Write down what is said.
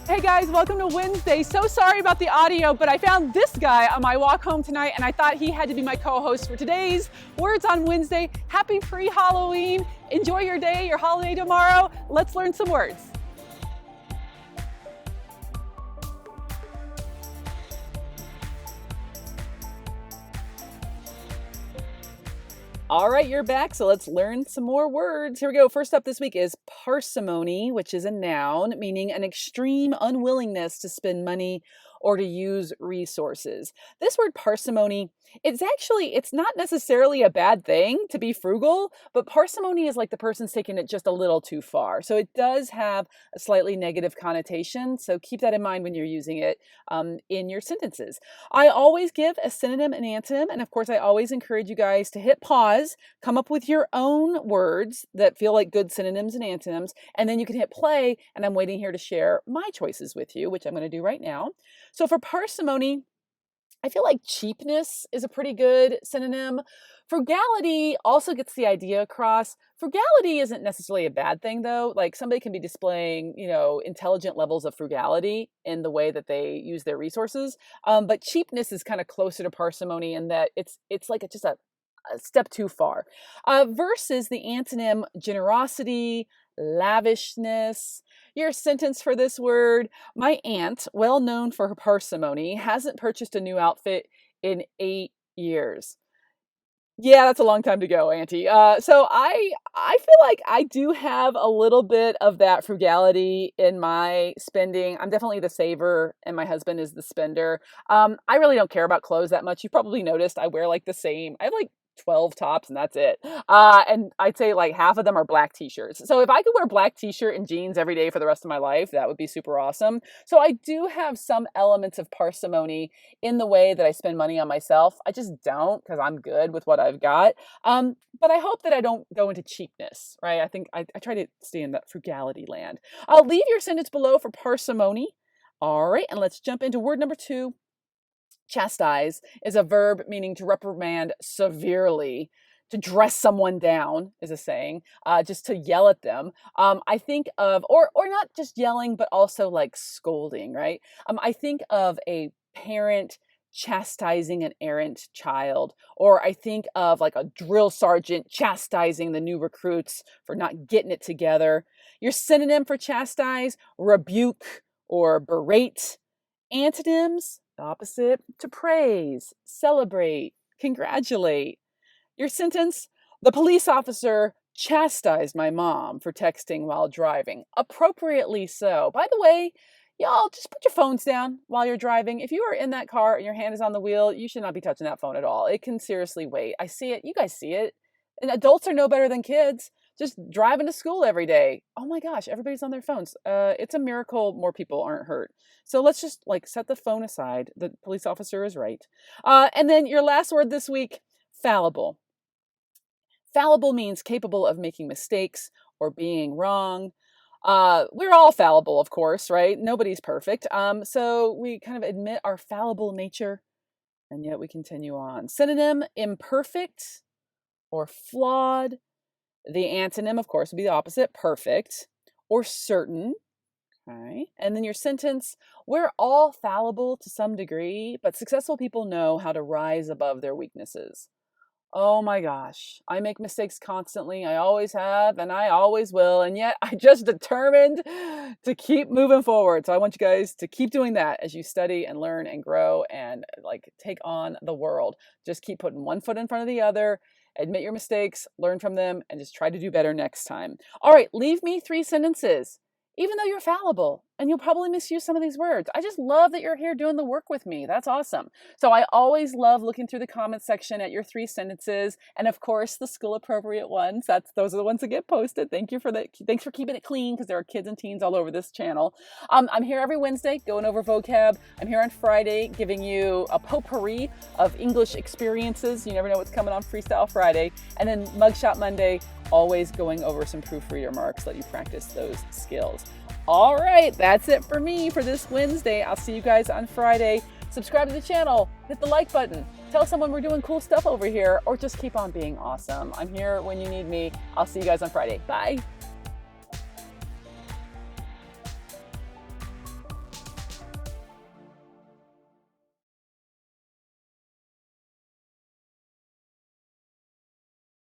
Hey guys, welcome to Wednesday. So sorry about the audio, but I found this guy on my walk home tonight and I thought he had to be my co-host for today's Words on Wednesday. Happy pre-Halloween. Enjoy your day, your holiday tomorrow. Let's learn some words. All right, you're back, so let's learn some more words. Here we go. First up this week is parsimony, which is a noun meaning an extreme unwillingness to spend money or to use resources. This word parsimony, it's not necessarily a bad thing to be frugal, but parsimony is like the person's taking it just a little too far. So it does have a slightly negative connotation. So keep that in mind when you're using it in your sentences. I always give a synonym and antonym. And of course, I always encourage you guys to hit pause, come up with your own words that feel like good synonyms and antonyms, and then you can hit play. And I'm waiting here to share my choices with you, which I'm going to do right now. So for parsimony, I feel like cheapness is a pretty good synonym. Frugality also gets the idea across. Frugality isn't necessarily a bad thing though. Like somebody can be displaying, intelligent levels of frugality in the way that they use their resources. But cheapness is kind of closer to parsimony in that it's like just a step too far. Versus the antonym generosity, lavishness. Your sentence for this word: my aunt, well known for her parsimony, hasn't purchased a new outfit in 8 years. Yeah, that's a long time to go, Auntie. So I feel like I do have a little bit of that frugality in my spending. I'm definitely the saver and my husband is the spender. I really don't care about clothes that much. You probably noticed I wear like the same. I have like 12 tops and that's it. And I'd say like half of them are black t-shirts. So if I could wear black t-shirt and jeans every day for the rest of my life, that would be super awesome. So I do have some elements of parsimony in the way that I spend money on myself. I just don't because I'm good with what I've got. But I hope that I don't go into cheapness, right? I think I try to stay in that frugality land. I'll leave your sentence below for parsimony. All right, and let's jump into word number 2. Chastise is a verb meaning to reprimand severely. To dress someone down is a saying, just to yell at them. I think of, or not just yelling, but also like scolding, right? I think of a parent chastising an errant child, or I think of like a drill sergeant chastising the new recruits for not getting it together. Your synonym for chastise: rebuke or berate. Antonyms: the opposite: to praise, celebrate, congratulate. Your sentence: the police officer chastised my mom for texting while driving. Appropriately so. By the way, y'all, just put your phones down while you're driving. If you are in that car and your hand is on the wheel, you should not be touching that phone at all. It can seriously wait. I see it. You guys see it. And adults are no better than kids. Just driving to school every day. Oh my gosh, everybody's on their phones. It's a miracle more people aren't hurt. So let's just like set the phone aside. The police officer is right. And then your last word this week: fallible. Fallible means capable of making mistakes or being wrong. We're all fallible, of course, right? Nobody's perfect. So we kind of admit our fallible nature, and yet we continue on. Synonym: imperfect or flawed. The antonym, of course, would be the opposite: perfect or certain. Okay. And then your sentence: we're all fallible to some degree, but successful people know how to rise above their weaknesses. Oh my gosh, I make mistakes constantly. I always have, and I always will. And yet I just determined to keep moving forward. So I want you guys to keep doing that as you study and learn and grow and like take on the world. Just keep putting one foot in front of the other. Admit your mistakes, learn from them, and just try to do better next time. All right, leave me 3 sentences. Even though you're fallible and you'll probably misuse some of these words, I just love that you're here doing the work with me. That's awesome. So I always love looking through the comments section at your 3 sentences. And of course, the school appropriate ones. Those are the ones that get posted. Thank you for that. Thanks for keeping it clean because there are kids and teens all over this channel. I'm here every Wednesday going over vocab. I'm here on Friday giving you a potpourri of English experiences. You never know what's coming on Freestyle Friday. And then Mugshot Monday, always going over some proofreader marks, let you practice those skills. All right, that's it for me for this Wednesday. I'll see you guys on Friday. Subscribe to the channel, hit the like button, tell someone we're doing cool stuff over here, or just keep on being awesome. I'm here when you need me. I'll see you guys on Friday. Bye.